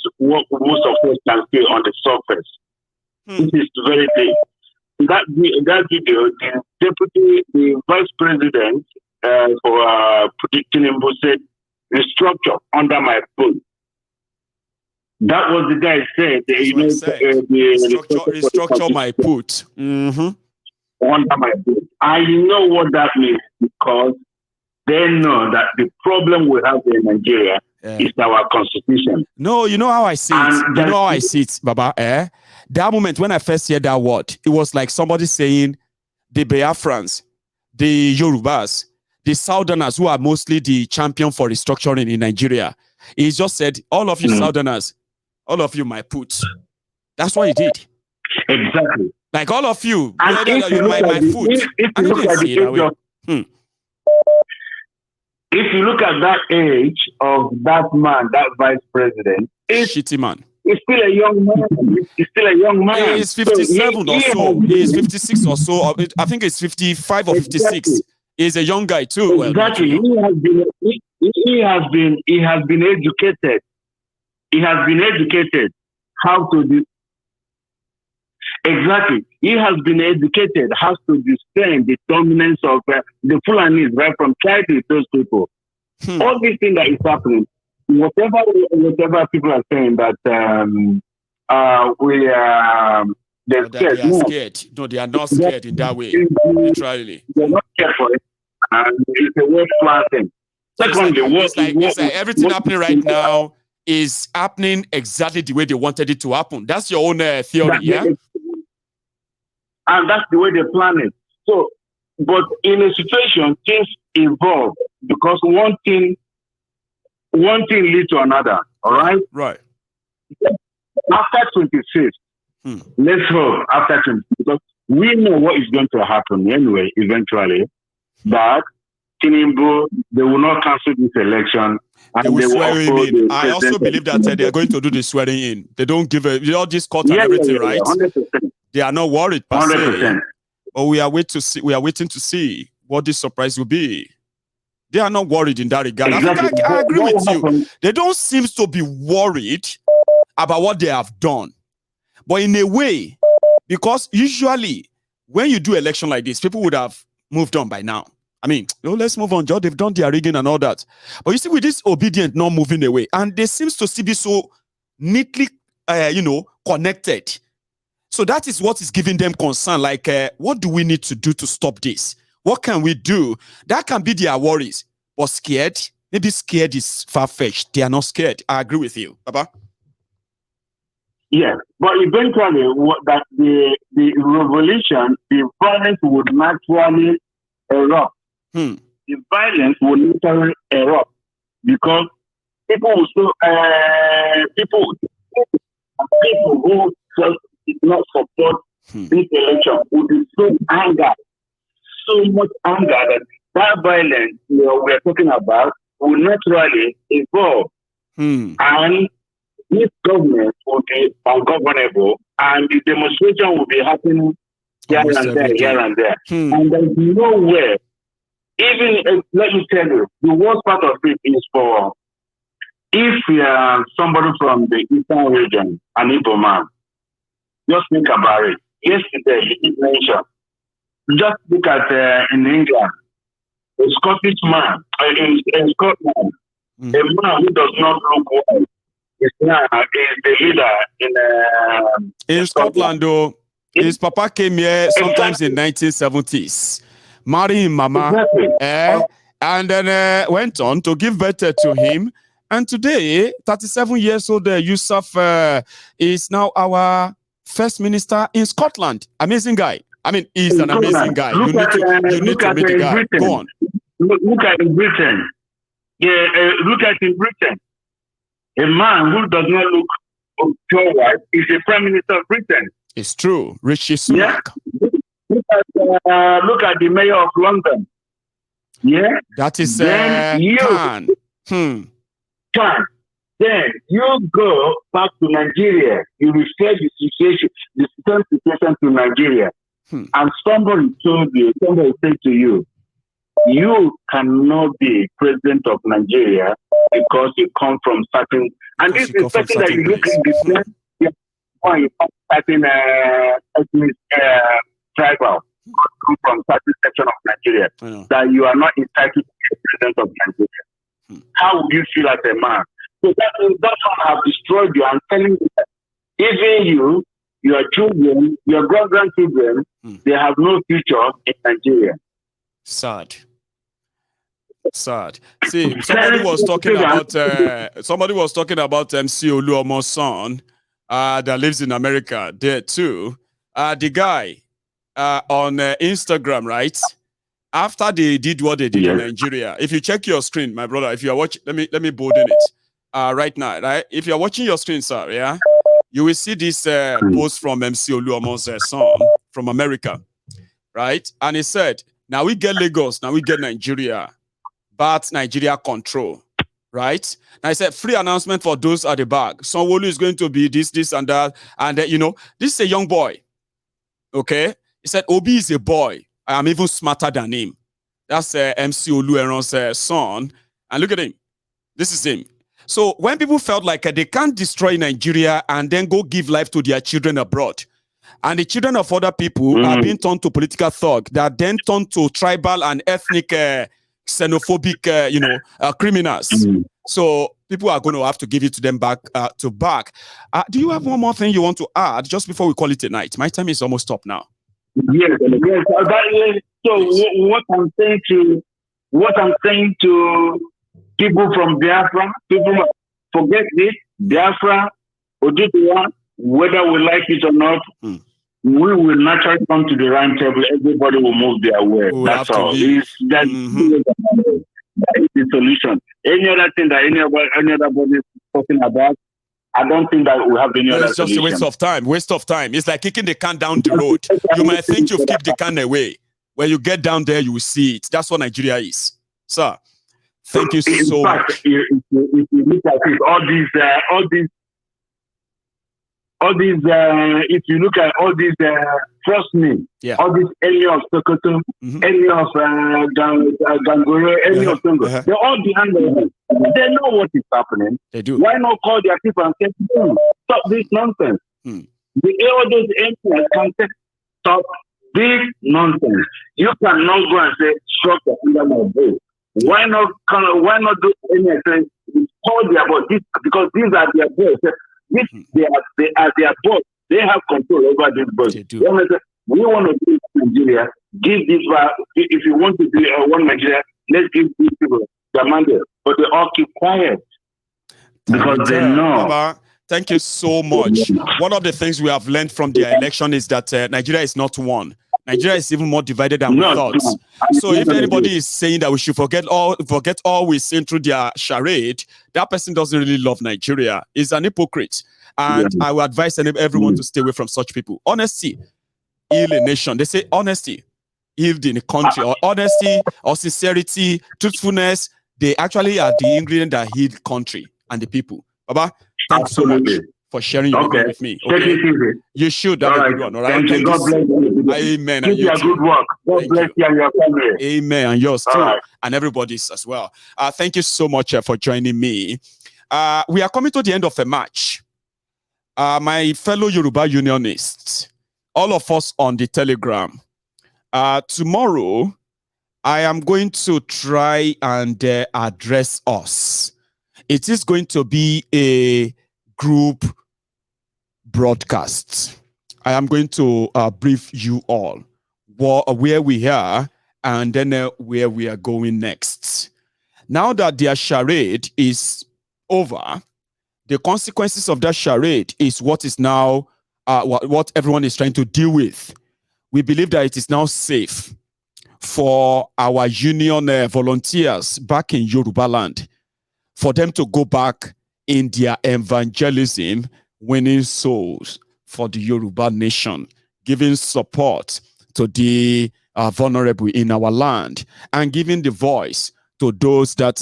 most of us can see on the surface. It is very deep. In that video, the vice president for Tinubu said, restructure under my boot. That was the guy said, restructure my boot. Under my boot. I know what that means, because they know that the problem we have in Nigeria is our constitution. No, you know how I see it. You know how I see it, Baba. That moment when I first heard that word, it was like somebody saying the Biafrans, the Yorubas, the Southerners, who are mostly the champion for restructuring in Nigeria. He just said, all of you Southerners, all of you my put. That's what he did. Exactly. Like all of you, my foot. If you look at that age of that man, that vice president, shitty man. He's still a young man. He's still a young man. He's 57 or so. He's 56 or so. I think it's 55 or 56. He's a young guy too. Exactly. He has been educated. He has been educated how to do. Exactly. He has been educated how to discern the dominance of the Fulanis right from childhood. Those people. All these things that is happening. Whatever people are saying that they're scared. No, they are not scared in that way. Literally. They're not scared for it. And it's a worthwhile thing. Secondly, it's like everything happening right now is happening exactly the way they wanted it to happen. That's your own theory, yeah? And that's the way they plan it. So, but in a situation, things evolve because one thing leads to another. All right? Right. After 26, let's hope after 26, because we know what is going to happen anyway, eventually, that Tinubu, they will not cancel this election. And they will swear him in. I also believe that they are going to do the swearing in. They don't give all this court and everything, right? 100%. They are not worried per 100%. se. But we are waiting to see what this surprise will be. They are not worried in that regard. Exactly. I agree with you. Happened? They don't seem to be worried about what they have done. But in a way, because usually when you do election like this, people would have moved on by now. I mean, let's move on, Joe. They've done their rigging and all that. But you see, with this obedient not moving away, and they seems to still be so neatly, connected. So that is what is giving them concern. Like, what do we need to do to stop this? What can we do? That can be their worries. But scared? Maybe scared is far-fetched. They are not scared. I agree with you. Baba? Yes, but eventually, that the revolution, the violence would naturally erupt. The violence would naturally erupt because people who just did not support this election would be so much anger that violence we are talking about will naturally evolve. And this government will be ungovernable, and the demonstration will be happening here and there. And there's nowhere, even let me tell you, the worst part of it is for if you are somebody from the eastern region, an Igbo man, just think about it. Yesterday, he did mention, just look at in England, a Scottish man, in Scotland, a man who does not look well is the leader in Scotland, though. His papa came here sometimes in 1970s, marrying Mama, and then went on to give birth to him. And today, 37 years old Yusuf is now our first minister in Scotland. Amazing guy. I mean, he's an amazing guy. You need to meet the guy. Britain. Go on. Look at in Britain. Yeah, look at in Britain. A man who does not look pure white is the prime minister of Britain. It's true. Rishi Sunak. Yeah. Look at the mayor of London. Yeah. That is Khan. Khan. Then you go back to Nigeria. You refer the same situation to Nigeria. And somebody said to you, you cannot be president of Nigeria because you come from certain, and this is something that you look in the certain ethnic tribal come from certain section of Nigeria, that you are not entitled to be president of Nigeria. How would you feel as a man? So that's what have destroyed you. I'm telling you that even you, your children, your grandchildren, they have no future in Nigeria. Sad. See, somebody was talking about MC Oluomo's son that lives in America there too. The guy on Instagram, right? After they did what they did in Nigeria, if you check your screen, my brother, if you are watching, let me bold in it right now, right? If you are watching your screen, sir, yeah, you will see this post from MC Oluomo's son from America, right? And he said, "Now we get Lagos, now we get Nigeria, but Nigeria control." Right? And I said, free announcement for those at the back. Sanwo-Olu is going to be this and that. And, this is a young boy. Okay? He said, Obi is a boy. I am even smarter than him. That's MC Olueron's son. And look at him. This is him. So when people felt like they can't destroy Nigeria and then go give life to their children abroad, and the children of other people are being turned to political thug, that then turned to tribal and ethnic xenophobic, criminals. So people are going to have to give it to them back to back. Do you have one more thing you want to add just before we call it a night? My time is almost up now. Yes. So what I'm saying to people from Biafra, people forget this. Biafra, Oduduwa, whether we like it or not, we will naturally come to the round table. Everybody will move their way. That's all. That is the solution. Any other thing that any other body is talking about, I don't think that we have any other solution. It's just a waste of time. It's like kicking the can down the road. You might think you've kicked the can away. When you get down there, you will see it. That's what Nigeria is. Sir, thank you so much. If you look at it, all these, if you look at all these, trust me, all these enemy of Sokoto, enemy of Gangore, enemy of Tongo, they're all behind them. They know what is happening. They do. Why not call their people and say, stop this nonsense? All those enemies can say, stop this nonsense. You cannot go and say, shut the under my voice. Why not do anything? Call their boss, because these are their boss. They are their boss. They have control over this boss. We want to do Nigeria. Give this back. If you want to do one Nigeria, let's give these people the mandate. But they all keep quiet because they know. Baba, thank you so much. One of the things we have learned from the election is that Nigeria is not one. Nigeria is even more divided than we thought. So if anybody is saying that we should forget all we've seen through their charade, that person doesn't really love Nigeria. He's an hypocrite. And I would advise everyone to stay away from such people. Honesty heal a nation. They say honesty healed in a country, or honesty or sincerity, truthfulness, they actually are the ingredient that heal country and the people. Baba, thanks so much for sharing your opinion with me. Okay? You should have a good one. All right. Thank you. God bless you. Amen. Keep your good work. God bless you and your family. Amen. And yours too. And everybody's as well. Thank you so much for joining me. We are coming to the end of a match. My fellow Yoruba Unionists, all of us on the Telegram, tomorrow, I am going to try and address us. It is going to be a group broadcast. I am going to brief you all where we are and then where we are going next. Now that their charade is over, the consequences of that charade is what is now what everyone is trying to deal with. We believe that it is now safe for our union volunteers back in Yoruba land, for them to go back in their evangelism, winning souls for the Yoruba nation, giving support to the vulnerable in our land, and giving the voice to those that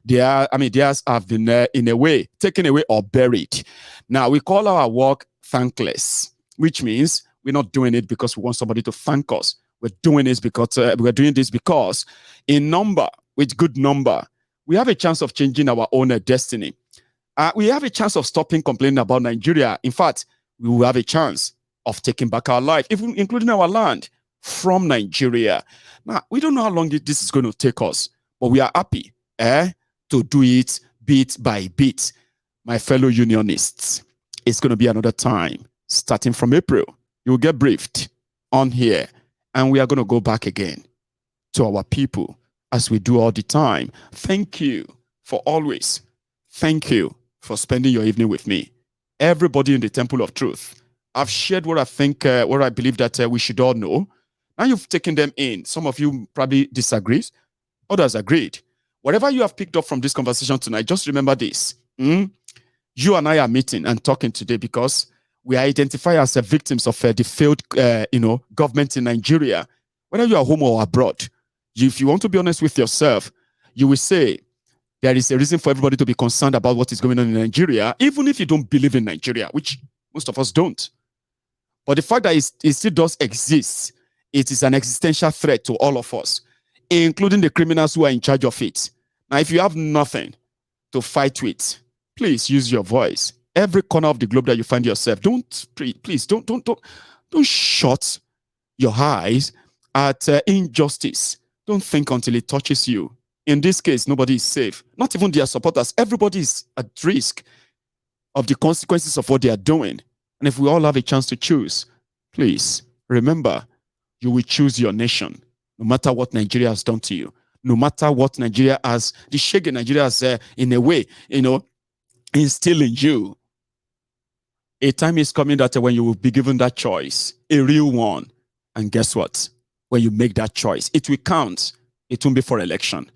theirs have been in a way taken away or buried. Now we call our work thankless, which means we're not doing it because we want somebody to thank us. We're doing this because in number, with good number, we have a chance of changing our own destiny. We have a chance of stopping complaining about Nigeria. In fact, we will have a chance of taking back our life, even including our land, from Nigeria. Now, we don't know how long this is going to take us, but we are happy to do it bit by bit. My fellow unionists, it's going to be another time, starting from April. You'll get briefed on here, and we are going to go back again to our people as we do all the time. Thank you for always. Thank you for spending your evening with me. Everybody in the Temple of Truth, I've shared what I think, what I believe that we should all know. Now you've taken them in. Some of you probably disagree. Others agreed. Whatever you have picked up from this conversation tonight, just remember this. You and I are meeting and talking today because we are identified as victims of the failed government in Nigeria. Whether you are home or abroad, if you want to be honest with yourself, you will say there is a reason for everybody to be concerned about what is going on in Nigeria, even if you don't believe in Nigeria, which most of us don't. But the fact that it still does exist, it is an existential threat to all of us, including the criminals who are in charge of it. Now, if you have nothing to fight with, please use your voice. Every corner of the globe that you find yourself, don't shut your eyes at injustice. Don't think until it touches you. In this case, nobody is safe. Not even their supporters. Everybody is at risk of the consequences of what they are doing. And if we all have a chance to choose, please remember, you will choose your nation, no matter what Nigeria has done to you, no matter what Nigeria has, the shege Nigeria has, in a way, instill in you. A time is coming that when you will be given that choice, a real one. And guess what? When you make that choice, it will count. It won't be for election.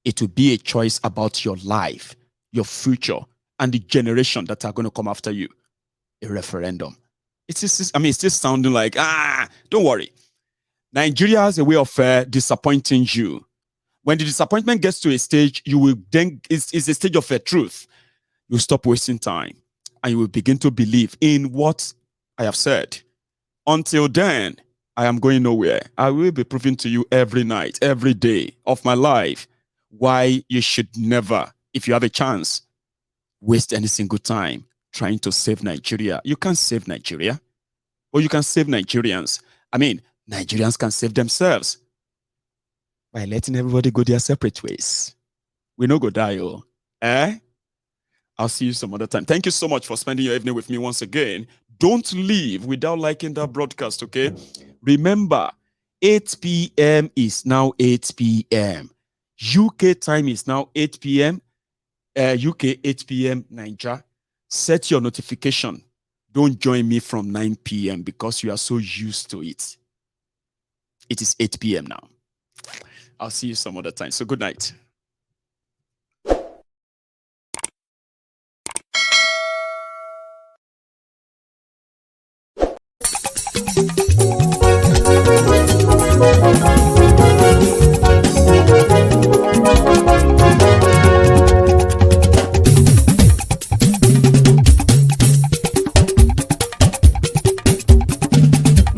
It will be a choice about your life, your future, and the generation that are going to come after you. A referendum. It's still sounding like, don't worry. Nigeria has a way of disappointing you. When the disappointment gets to a stage, you will then, it's a stage of truth. You stop wasting time and you will begin to believe in what I have said. Until then, I am going nowhere. I will be proving to you every night, every day of my life, why you should never, if you have a chance, waste any single time trying to save Nigeria. You can't save Nigeria, or you can save Nigerians. I mean, Nigerians can save themselves by letting everybody go their separate ways. We no go die, oh. I'll see you some other time. Thank you so much for spending your evening with me once again. Don't leave without liking that broadcast, okay? Remember, 8 p.m. is now 8 p.m. UK time is now 8 p.m. UK 8 p.m. Nigeria. Set your notification. Don't join me from 9 p.m. because you are so used to it. It is 8 p.m. now. I'll see you some other time. So good night.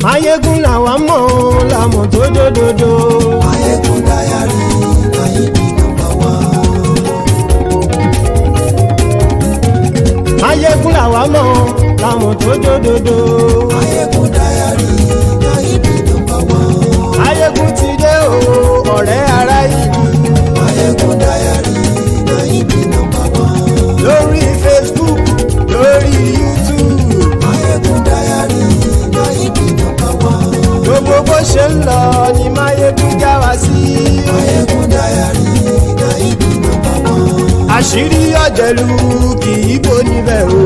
Mayegun làwa mọ̀ làmọ̀ tó dòdòdò. Mayegun dayari Nayibi #1. Mayegun làwa mọ̀ làmọ̀ tó dòdòdò. Mayegun dayari Nayibi #1. Mayegun ti dé o ọ̀rẹ́ ara ìlú. Mayegun dayari Nayibi #1. Lórí Facebook lórí YouTube. Mayegun dayari Nayibi #1. Gbogbo bó ṣe ń lọ ni Mayegun já wa sí. Mayegun dayari Nayibi #1. Àṣírí ọ̀jẹ̀lú kì í bò níbẹ̀ o.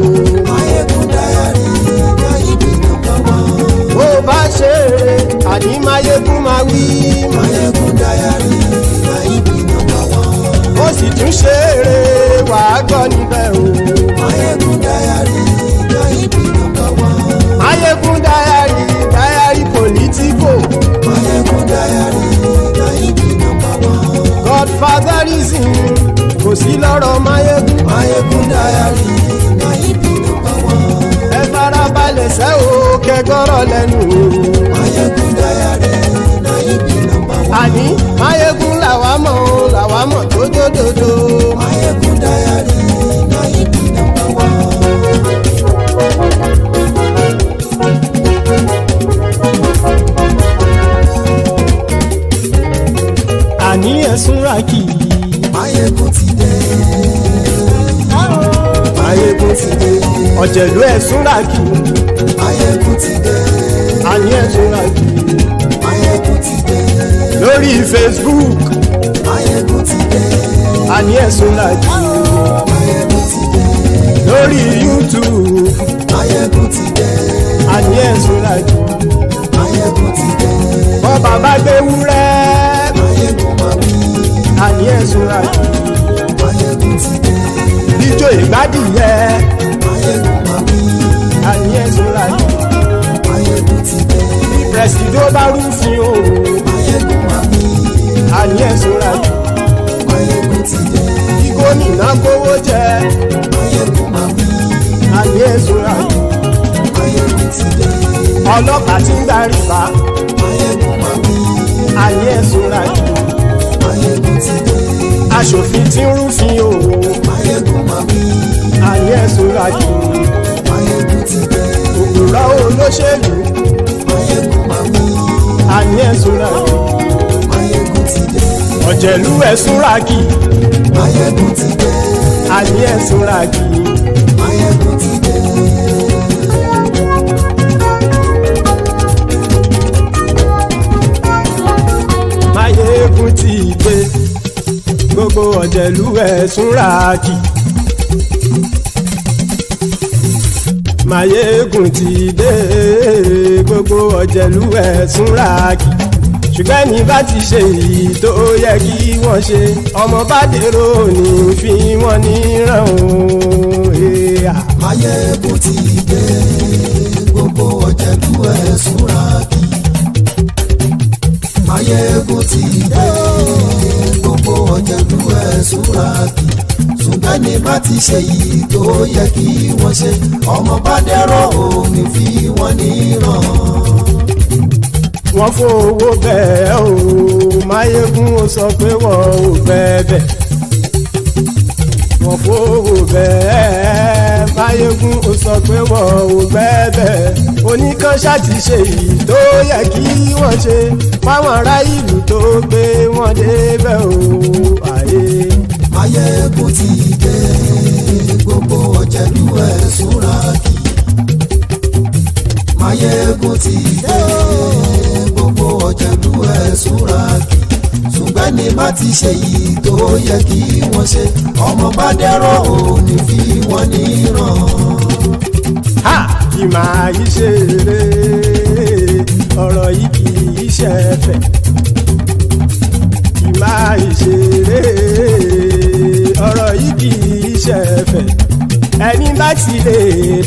Mayegun dayari Nayibi #1. Bó bá ṣe eré àní Mayegun máa wí. Mayegun dayari Nayibi #1. Ó sì tún ṣe eré wàá gbọ́ níbẹ̀ o. Mayegun dayari Nayibi #1. Mayegun dayari politico. Mayegun dayari Nayibi #1. Godfatherism kò sí lọ́rọ̀ Mayegun. Mayegun dayari Nayibi #1. Ẹ farabalẹ̀ sẹ́ o kẹgọ́rọ̀ lẹ́nu o. Mayegun dayari Nayibi #1. Àní Mayegun làwa mọ̀ tó dòdòdò. Mayegun dayari Nayibi #1. Àní ẹ̀sùn ràkì. Mayegun ti dé. Mayegun ti dé. Ọ̀jẹ̀lú ẹ̀sùn ràkì. Mayegun ti dé. Àní ẹ̀sùn ràkì. Mayegun ti dé. Lórí Facebook. Mayegun ti dé. Àní ẹ̀sùn ràkì. Mayegun ti dé. Lórí YouTube. Mayegun ti dé. Àní ẹ̀sùn ràkì. Mayegun ti dé. Bọ́ bàbá gbé wúrẹ́. Mayegun máa wí. Àní ẹ̀sùn ràkì. Mayegun ti dé. Ijó ìgbádìyẹ. Mayegun máa wí. Àní ẹ̀sùn ràkì. Mayegun ti dé. Bí pẹ̀sìdó bá rúfin o. Mayegun máa wí. Àní ẹ̀sùn ràkì. Mayegun ti dé. Bí gómìnà kówó jẹ. Mayegun máa wí. Àní ẹ̀sùn ràkì. Mayegun ti dé. Ọlọ́pàá ti ń darí bá. Mayegun máa wí. Àní ẹ̀sùn ràkì. Mayegun ti dé. Aṣòfin tí ń rúfin o. Mayegun máa wí. Àní ẹ̀sùn ràkì. Mayegun ti dé. Òpùrọ́ olóṣèlú. Mayegun máa wí. Àní ẹ̀sùn ràkì. Mayegun ti dé. Ọ̀jẹ̀lú ẹ̀sùn ràkì. Mayegun ti dé. Àní ẹ̀sùn ràkì. Mayegun ti dé. Mayegun ti dé. Gbogbo ọ̀jẹ̀lú ẹ̀sùn ràkì. Mayegun ti dé. Gbogbo ọ̀jẹ̀lú ẹ̀sùn ràkì. Ṣùgbọ́n ní bá ti ṣe èyí tó yẹ kí wọ́n ṣe, ọmọ bá dèrò ní fi wọ́n níran o. Mayegun ti dé. Gbogbo ọ̀jẹ̀lú ẹ̀sùn ràkì. Mayegun ti dé. Gbogbo ọ̀jẹ̀lú ẹ̀sùn ràkì. Ṣùgbọ́n ṣùgbọ́n ní bá ti ṣe yìí tó yẹ kí wọ́n ṣe ọmọ bá dẹ́rọ̀ ò ní fi wọ́n níran. wọ́n fowó bẹ́ẹ̀ o Máyégún ó sọ pé wọ́n ò fẹ́ bẹ́ẹ̀. wọ́n fowó bẹ́ẹ̀ Máyégún ó sọ pé wọ́n ò fẹ́ bẹ́ẹ̀. oníkan ṣáàtì ṣe yìí tó yẹ kí wọ́n ṣe fáwọn ará ìlú tó gbé wọn débẹ̀ o àyè. Máyégún ti dé gbogbo ọ̀jẹ̀lú ẹ̀ súnra kì. Máyégún ti dé gbogbo ọ̀jẹ̀lú ẹ̀ súnra kì. ṣùgbọ́n ní má ti ṣe yìí tó yẹ kí wọ́n ṣe ọmọ bá dẹ́rọ̀ ò ní fi wọ́n níran. kì máa yí ṣe eré ọ̀rọ̀ yìí kì í ṣe ẹ̀fẹ̀. kì máa yí ṣe eré ọ̀rọ̀ yìí kì í ṣe ẹ̀fẹ̀. ẹni bá ti lè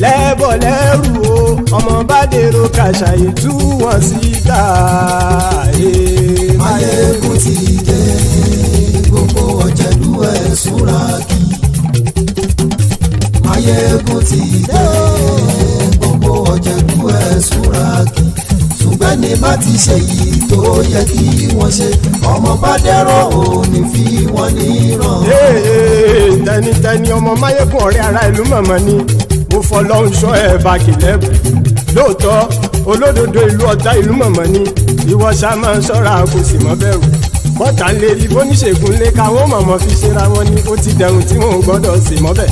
lẹ́bọ̀ lẹ́rù o ọmọ bá dèrò kàṣàyè tú wọn síta. Máyégún ti dé gbogbo ọ̀jẹ̀lú ẹ̀ súnra kì. Máyégún ti dé gbogbo ọ̀jẹ̀lú ẹ̀ súnra kì. ṣùgbọ́n ní bá ti ṣe yìí tó yẹ kí wọ́n ṣe ọmọ bá dẹ́rọ̀ ò ní fi wọ́n níran. tẹnitẹni ọmọ Máyégún ọ̀rẹ́ ara ìlú mọ̀mọ́ ni mo fọlọ́run ṣọ́ ẹ̀ bá kìlẹ́bù. lóòótọ́ olódodo ìlú ọ̀tá ìlú mọ̀mọ́ ni ìwọ ṣá máa ń ṣọ́ra kò sì mọ́ bẹ̀rù. bọ́tà ń lè rí bóníṣègùn lé káwọn mọ̀mọ́ fi ṣera wọn ni ó ti dẹrùn tí wọn ò gbọ́dọ̀ sì mọ́ bẹ̀.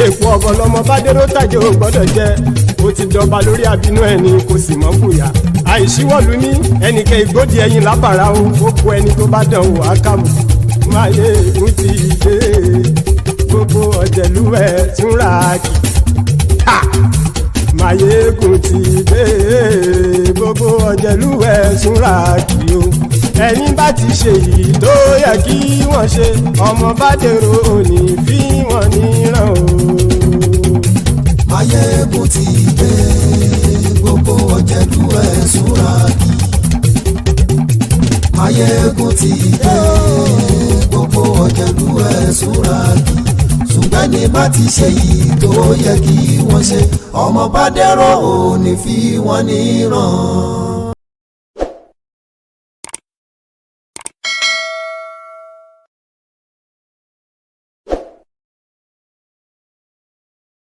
èèpo ọ̀bọ lọmọ bá dérò tàjẹ́ ò gbọ́dọ̀ jẹ́ ó ti dọba lórí àbínú ẹni kò sì mọ́ bùyà. àìsíwọ́lu ní ẹnìkẹ́ ìgbódì ẹyin lábàrá o ó kó ẹni tó bá dán wò á kàmù. Máyégún ti dé gbogbo ọ̀jẹ̀lú ẹ̀ túnra kì. Máyégún ti dé gbogbo ọ̀jẹ̀lú ẹ̀ túnra kì o. ẹni bá ti ṣe yìí tó yẹ kí wọ́n ṣe ọmọ bá dèrò òní fi wọ́n níran o. Máyégún ti dé gbogbo ọ̀jẹ̀lú ẹ̀ súnra kì. Máyégún ti dé gbogbo ọ̀jẹ̀lú ẹ̀ súnra kì. ṣùgbọ́n ní bá ti ṣe yìí tó yẹ kí wọ́n ṣe ọmọ bá dẹ́rọ̀ ò ní fi wọ́n níran.